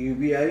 UBI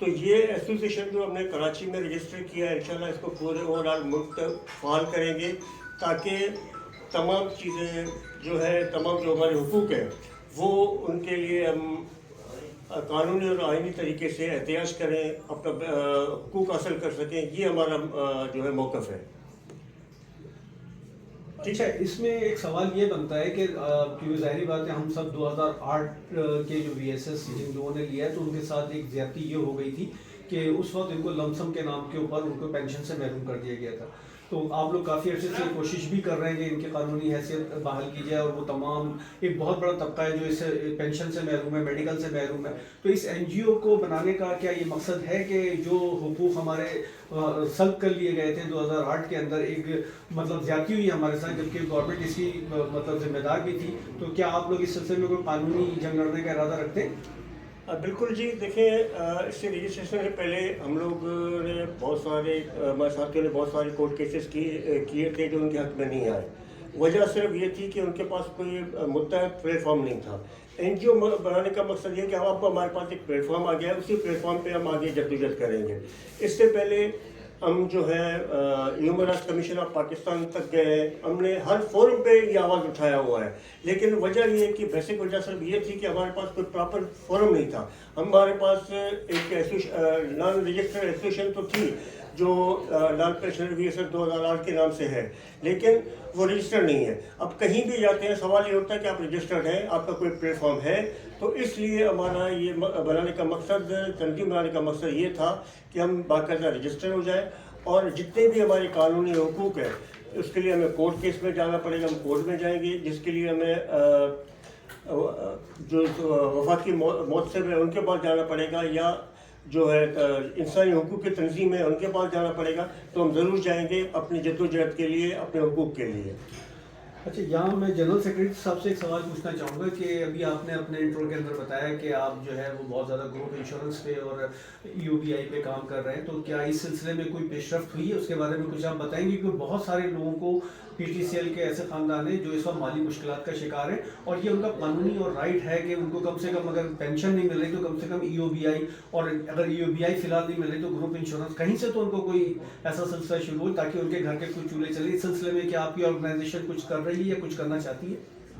تو یہ association جو ہم نے کراچی میں رجسٹر کیا ہے انشاءاللہ اس کو پورے اوور آل ملک تک فعال کریں گے تاکہ تمام چیزیں جو ہے تمام جو ہمارے حقوق ہیں وہ ان کے لیے ہم قانونی اور آئینی طریقے سے احتجاج کریں, اپنا حقوق حاصل کر سکیں. یہ ہمارا جو ہے موقف ہے. اچھا, اس میں ایک سوال یہ بنتا ہے کہ کیونکہ ظاہری بات ہے ہم سب 2008 کے جو وی ایس ایس جن لوگوں نے لیا ہے تو ان کے ساتھ ایک زیادتی یہ ہو گئی تھی کہ اس وقت ان کو لمسم کے نام کے اوپر ان کو پینشن سے محروم کر دیا گیا تھا. تو آپ لوگ کافی عرصے سے کوشش بھی کر رہے ہیں کہ ان کی قانونی حیثیت بحال کی جائے, اور وہ تمام ایک بہت بڑا طبقہ ہے جو اس پینشن سے محروم ہے, میڈیکل سے محروم ہے. تو اس این جی او کو بنانے کا کیا یہ مقصد ہے کہ جو حقوق ہمارے سلب کر لیے گئے تھے 2008 کے اندر, ایک مطلب زیادتی ہوئی ہمارے ساتھ جبکہ گورنمنٹ اس کی مطلب ذمہ دار بھی تھی, تو کیا آپ لوگ اس سلسلے میں کوئی قانونی جنگ لڑنے کا ارادہ رکھتے ہیں؟ بالکل جی, دیکھیں اس سے رجسٹریشن سے پہلے ہم لوگ نے بہت سارے ہمارے ساتھیوں نے بہت سارے کورٹ کیسز کیے تھے جو ان کے حق میں نہیں آئے. وجہ صرف یہ تھی کہ ان کے پاس کوئی متحد پلیٹ فارم نہیں تھا. این جی او بنانے کا مقصد یہ کہ اب آپ کو ہمارے پاس ایک پلیٹ فارم آ گیا ہے, اسی پلیٹ فارم پہ ہم آگے جدوجہد کریں گے. اس سے پہلے ہم جو ہے human rights commission of Pakistan تک گئے, ہم نے ہر فورم پہ یہ آواز اٹھایا ہوا ہے. لیکن وجہ یہ ہے کہ بیسک وجہ صرف یہ تھی کہ ہمارے پاس کوئی پراپر فورم نہیں تھا. ہمارے پاس ایک نان رجسٹرڈ ایسوسیشن تو تھی جو naan pensioner V S S 2008 کے نام سے ہے, لیکن وہ رجسٹرڈ نہیں ہے. اب کہیں بھی جاتے ہیں سوال یہ ہوتا ہے کہ آپ رجسٹرڈ ہیں, آپ کا کوئی پلیٹ فارم ہے. تو اس لیے ہمارا یہ بنانے کا مقصد, تنظیم بنانے کا مقصد یہ تھا کہ ہم باقاعدہ رجسٹر ہو جائیں, اور جتنے بھی ہمارے قانونی حقوق ہیں اس کے لیے ہمیں کورٹ کیس میں جانا پڑے گا, ہم کورٹ میں جائیں گے, جس کے لیے ہمیں جو وفاقی مؤثر ہے ان کے پاس جانا پڑے گا, یا جو ہے انسانی حقوق کی تنظیم ہے ان کے پاس جانا پڑے گا. تو ہم ضرور جائیں گے اپنی جدوجہد کے لیے, اپنے حقوق کے لیے. اچھا, یہاں میں جنرل سیکرٹری صاحب سے ایک سوال پوچھنا چاہوں گا کہ ابھی آپ نے اپنے انٹرو کے اندر بتایا کہ آپ جو ہے وہ بہت زیادہ گروپ انشورنس پہ اور ای او بی آئی پہ کام کر رہے ہیں, تو کیا اس سلسلے میں کوئی پیش رفت ہوئی ہے؟ اس کے بارے میں کچھ آپ بتائیں گے, کیونکہ بہت سارے لوگوں کو پی ٹی سی ایل کے ایسے خاندان ہیں جو اس وقت مالی مشکلات کا شکار ہیں, اور یہ ان کا قانونی اور رائٹ ہے کہ ان کو کم سے کم اگر پینشن نہیں مل رہی تو کم سے کم ای او بی آئی, اور اگر ای او بی آئی فی الحال نہیں مل رہی تو گروپ انشورنس کہیں سے تو ان کو کوئی ایسا سلسلہ شروع ہو تاکہ ان کے گھر کے کچھ چولہے چلے. اس سلسلے میں کیا آپ کی آرگنائزیشن کچھ کر رہی ہے یا کچھ کرنا چاہتی ہے؟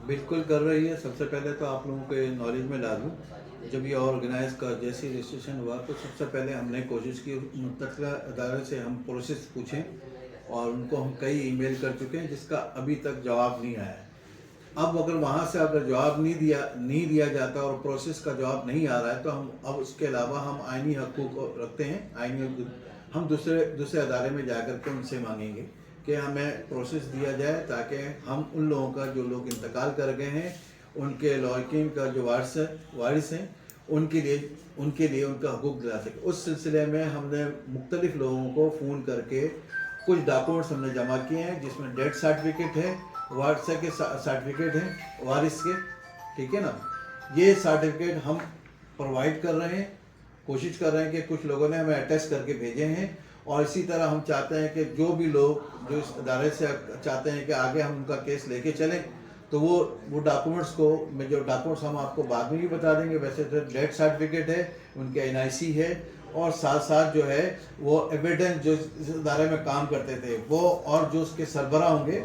بالکل کر رہی ہے. سب سے پہلے تو آپ لوگوں کے نالج میں لا دوں, جب یہ آرگنائز کا جیسی رجسٹریشن ہوا تو سب سے پہلے ہم نے کوشش کی متعلقہ ادارے سے ہم پروسیس پوچھیں, اور ان کو ہم کئی ای میل کر چکے ہیں جس کا ابھی تک جواب نہیں آیا ہے. اب اگر وہاں سے اگر جواب نہیں دیا جاتا اور پروسیس کا جواب نہیں آ رہا ہے تو ہم اب اس کے علاوہ ہم آئینی حقوق رکھتے ہیں. ہم دوسرے ادارے میں جا کر کے ان سے مانگیں گے کہ ہمیں پروسیس دیا جائے تاکہ ہم ان لوگوں کا جو لوگ انتقال کر گئے ہیں ان کے لائقین کا جو وارث ہیں ان کے لیے ان کا حقوق دلا سکے. اس سلسلے میں ہم نے مختلف لوگوں کو فون کر کے کچھ ڈاکومنٹس ہم نے جمع کیے ہیں, جس میں ڈیتھ سرٹیفکیٹ ہے, وارثہ کے سرٹیفکیٹ ہیں وارث کے, ٹھیک ہے نا. یہ سرٹیفکیٹ ہم پرووائڈ کر رہے ہیں, کوشش کر رہے ہیں کہ کچھ لوگوں نے ہمیں اٹیسٹ کر کے بھیجے ہیں, اور اسی طرح ہم چاہتے ہیں کہ جو بھی لوگ جو اس ادارے سے چاہتے ہیں کہ آگے ہم ان کا کیس لے کے چلیں تو وہ ڈاکومنٹس کو جو ڈاکومنٹس ہم آپ کو بعد میں بھی بتا دیں گے. ویسے تو ڈیتھ سرٹیفکیٹ ہے, ان کے این آئی سی ہے, اور ساتھ ساتھ جو ہے وہ ایویڈنس جو اس ادارے میں کام کرتے تھے وہ اور جو اس کے سربراہ ہوں گے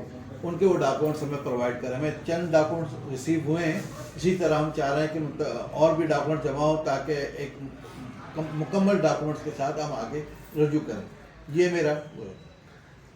ان کے وہ ڈاکومنٹس ہمیں پرووائڈ کریں. ہمیں چند ڈاکومنٹس ریسیو ہوئے ہیں, اسی طرح ہم چاہ رہے ہیں کہ اور بھی ڈاکومنٹ جمع ہو تاکہ ایک مکمل ڈاکومنٹس کے ساتھ ہم آگے رجوع کریں. یہ میرا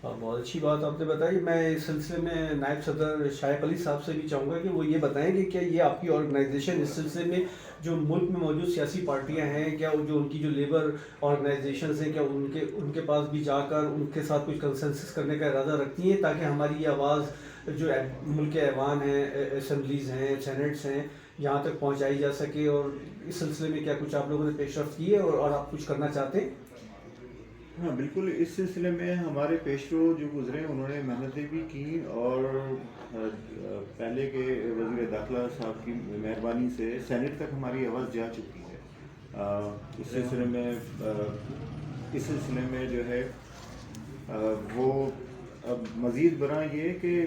بہت اچھی بات آپ نے بتائی. میں اس سلسلے میں نائب صدر شائق علی صاحب سے بھی چاہوں گا کہ وہ یہ بتائیں کہ کیا یہ آپ کی آرگنائزیشن اس سلسلے میں جو ملک میں موجود سیاسی پارٹیاں ہیں, کیا جو ان کی جو لیبر آرگنائزیشنز ہیں, کیا ان کے پاس بھی جا کر ان کے ساتھ کچھ کنسنسس کرنے کا ارادہ رکھتی ہیں تاکہ ہماری یہ آواز جو ملک کے ایوان ہیں, اسمبلیز ہیں, سینٹس ہیں, یہاں تک پہنچائی جا سکے؟ اور اس سلسلے میں کیا کچھ آپ لوگوں نے پیش رفت کی ہے اور آپ کچھ کرنا چاہتے ہیں؟ ہاں بالکل, اس سلسلے میں ہمارے پیشرو جو گزرے انہوں نے محنتیں بھی کی, اور پہلے کے وزیر داخلہ صاحب کی مہربانی سے سینٹ تک ہماری آواز جا چکی ہے. اس سلسلے میں جو ہے وہ اب مزید برآں یہ کہ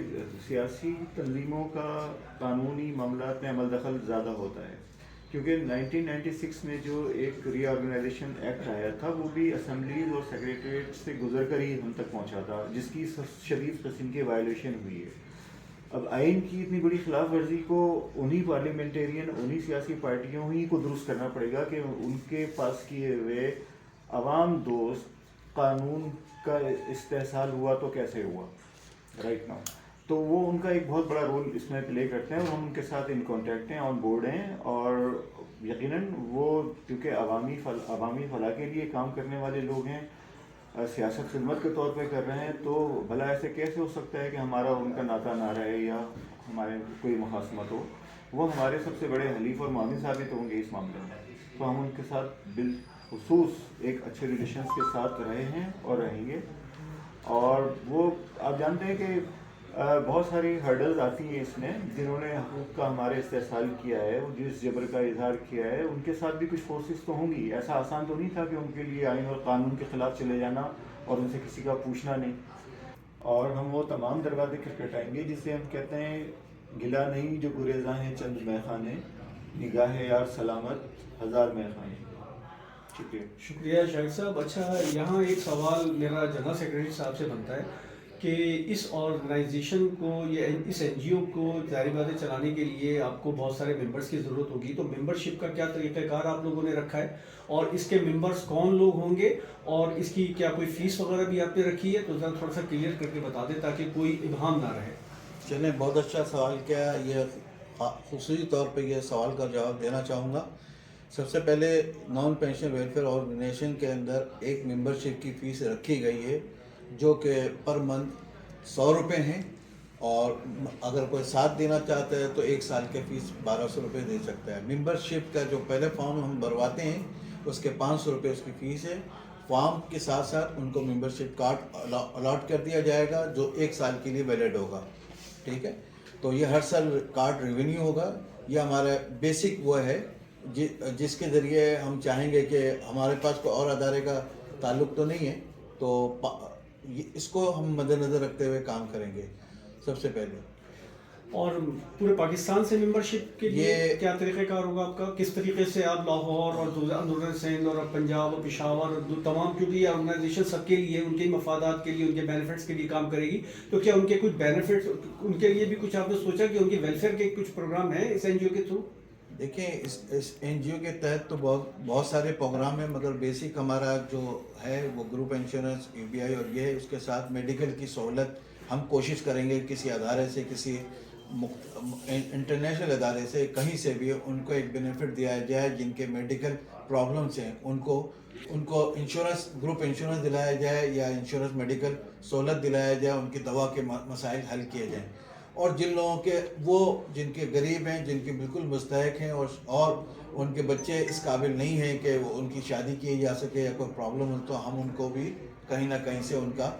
سیاسی تنظیموں کا قانونی معاملات میں عمل دخل زیادہ ہوتا ہے. کیونکہ 1996 میں جو ایک ری آرگنائزیشن ایکٹ آیا تھا وہ بھی اسمبلیز اور سیکریٹریٹ سے گزر کر ہی ہم تک پہنچا تھا، جس کی شدید قسم کی وائلیشن ہوئی ہے. اب آئین کی اتنی بڑی خلاف ورزی کو انہی پارلیمنٹیرین، انہی سیاسی پارٹیوں ہی کو درست کرنا پڑے گا کہ ان کے پاس کیے ہوئے عوام دوست قانون کا استحصال ہوا تو کیسے ہوا رائٹ ناؤ. تو وہ ان کا ایک بہت بڑا رول اس میں پلے کرتے ہیں اور ہم ان کے ساتھ ان کانٹیکٹ ہیں، آن بورڈ ہیں. اور یقیناً وہ کیونکہ عوامی فلاح کے لیے کام کرنے والے لوگ ہیں، سیاست خدمت کے طور پہ کر رہے ہیں، تو بھلا ایسے کیسے ہو سکتا ہے کہ ہمارا ان کا ناتا نہ رہے یا ہمارے کوئی مخاصمت ہو. وہ ہمارے سب سے بڑے حلیف اور معاون ثابت ہوں گے اس معاملے میں. تو ہم ان کے ساتھ بالخصوص ایک اچھے ریلیشنس کے ساتھ رہے ہیں اور رہیں گے. اور وہ آپ جانتے ہیں کہ بہت ساری ہرڈلز آتی ہیں اس میں. جنہوں نے حقوق کا ہمارے استحصال کیا ہے، وہ جس جبر کا اظہار کیا ہے، ان کے ساتھ بھی کچھ فورسز تو ہوں گی. ایسا آسان تو نہیں تھا کہ ان کے لیے آئین اور قانون کے خلاف چلے جانا اور ان سے کسی کا پوچھنا نہیں. اور ہم وہ تمام دروازے کھٹکھٹائیں گے جسے ہم کہتے ہیں گلا نہیں جو گریزاں ہیں چند میخانے، نگاہ یار سلامت ہزار میخانے. شکریہ شاہد صاحب. اچھا، یہاں ایک سوال میرا جنرل سیکریٹری صاحب سے بنتا ہے کہ اس آرگنائزیشن کو یا اس این جی او کو ظاہر بات ہے چلانے کے لیے آپ کو بہت سارے ممبرس کی ضرورت ہوگی. تو ممبرشپ کا کیا طریقہ کار آپ لوگوں نے رکھا ہے اور اس کے ممبرس کون لوگ ہوں گے اور اس کی کیا کوئی فیس وغیرہ بھی آپ نے رکھی ہے؟ تو ذرا تھوڑا سا کلیئر کر کے بتا دیں تاکہ کوئی ابہام نہ رہے. چلیں، بہت اچھا سوال کیا. یہ خصوصی طور پہ یہ سوال کا جواب دینا چاہوں گا. سب سے پہلے نان پینشن ویلفیئر آرگنائزیشن کے اندر ایک ممبرشپ کی فیس رکھی گئی ہے جو کہ پر منتھ 100 روپے ہیں، اور اگر کوئی ساتھ دینا چاہتا ہے تو ایک سال کے فیس 1200 روپے دے سکتا ہے. ممبرشپ کا جو پہلے فارم ہم بھرواتے ہیں اس کے 500 روپے اس کی فیس ہے. فارم کے ساتھ ساتھ ان کو ممبرشپ کارڈ الاٹ کر دیا جائے گا جو 1 سال کے لیے ویلڈ ہوگا. ٹھیک ہے، تو یہ ہر سال کارڈ ریونیو ہوگا. یہ ہمارا بیسک وہ ہے جس کے ذریعے ہم چاہیں گے کہ ہمارے پاس کوئی اور ادارے کا تعلق تو نہیں ہے، تو اس کو ہم مد نظر رکھتے ہوئے کام کریں گے سب سے پہلے. اور پورے پاکستان سے ممبرشپ کے لیے کیا طریقہ کار ہوگا آپ کا؟ کس طریقے سے آپ لاہور اور اندرون سندھ اور پنجاب اور پشاور اور تمام، کیونکہ یہ آرگنائزیشن سب کے لیے، ان کے مفادات کے لیے، ان کے بینیفٹس کے لیے کام کرے گی، تو کیا ان کے کچھ بینیفٹس، ان کے لیے بھی کچھ آپ نے سوچا کہ ان کی ویلفیئر کے کچھ پروگرام ہیں اس این جی او کے تھرو؟ دیکھیں، اس این جی او کے تحت تو بہت سارے پروگرام ہیں، مگر بیسک ہمارا جو ہے وہ گروپ انشورنس، یو بی آئی اور یہ ہے. اس کے ساتھ میڈیکل کی سہولت ہم کوشش کریں گے کسی ادارے سے، کسی انٹرنیشنل ادارے سے، کہیں سے بھی ان کو ایک بینیفٹ دیا جائے. جن کے میڈیکل پرابلمس ہیں ان کو انشورنس، گروپ انشورنس دلایا جائے یا انشورنس میڈیکل سہولت دلایا جائے، ان کی دوا کے مسائل حل کیے جائیں. اور جن لوگوں کے جن کے غریب ہیں، جن کے بالکل مستحق ہیں اور ان کے بچے اس قابل نہیں ہیں کہ ان کی شادی کی جا سکے یا کوئی پرابلم ہو، تو ہم ان کو بھی کہیں نہ کہیں سے ان کا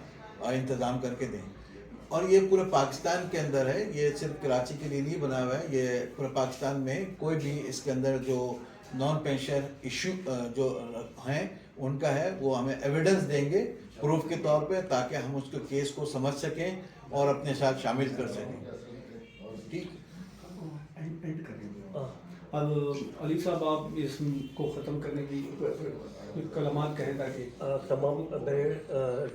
انتظام کر کے دیں. اور یہ پورے پاکستان کے اندر ہے، یہ صرف کراچی کے لیے نہیں بنا ہوا ہے. یہ پورے پاکستان میں کوئی بھی اس کے اندر جو نان پینشن ایشو جو ہیں ان کا ہے، وہ ہمیں ایویڈنس دیں گے پروف کے طور پہ، تاکہ ہم اس کے کیس کو سمجھ سکیں اور اپنے ساتھ شامل کر سکیں. ٹھیک. اب علی صاحب، آپ اس کو ختم کرنے کی کلمات کہیں تاکہ تمام میرے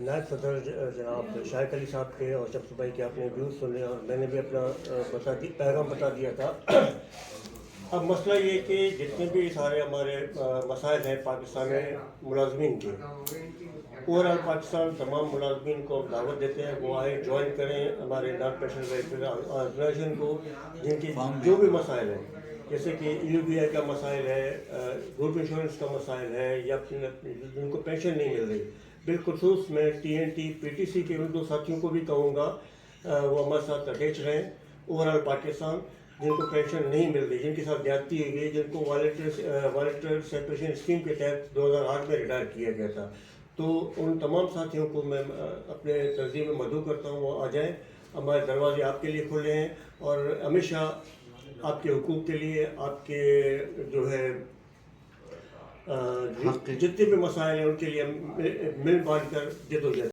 نائب صدر جناب شاہد علی صاحب کے اور شمس بھائی کے آپ نے ویوز سنے اور میں نے بھی اپنا پیغام بتا دیا تھا. اب مسئلہ یہ کہ جتنے بھی سارے ہمارے مسائل ہیں پاکستان میں ملازمین کے، اوور آل پاکستان تمام ملازمین کو دعوت دیتے ہیں وہ آئیں، جوائن کریں ہمارے نان پینشن ویلفیئر آرگنائزیشن کو. جن کی جو بھی مسائل ہیں، جیسے کہ یو بی آئی کا مسائل ہے، گروپ انشورنس کا مسائل ہے، یا جن کو پینشن نہیں مل رہی، بالخصوص میں T N T P T C کے ان 2 ساتھیوں کو بھی کہوں گا وہ ہمارے ساتھ اٹیچ رہیں. اوور آل پاکستان جن کو پینشن نہیں مل رہی، جن کے ساتھ زیادتی ہوئی ہے، جن کو والنٹیئر سیپریشن اسکیم کے تحت 2008 میں ریٹائر کیا گیا تھا، تو ان تمام ساتھیوں کو میں اپنے تنظیم میں مدعو کرتا ہوں وہ آ جائیں. ہمارے دروازے آپ کے لیے کھلے ہیں اور ہمیشہ آپ کے حقوق کے لیے، آپ کے جو ہے جتنے بھی مسائل ہیں ان کے لیے مل بانٹ کر جدوجہد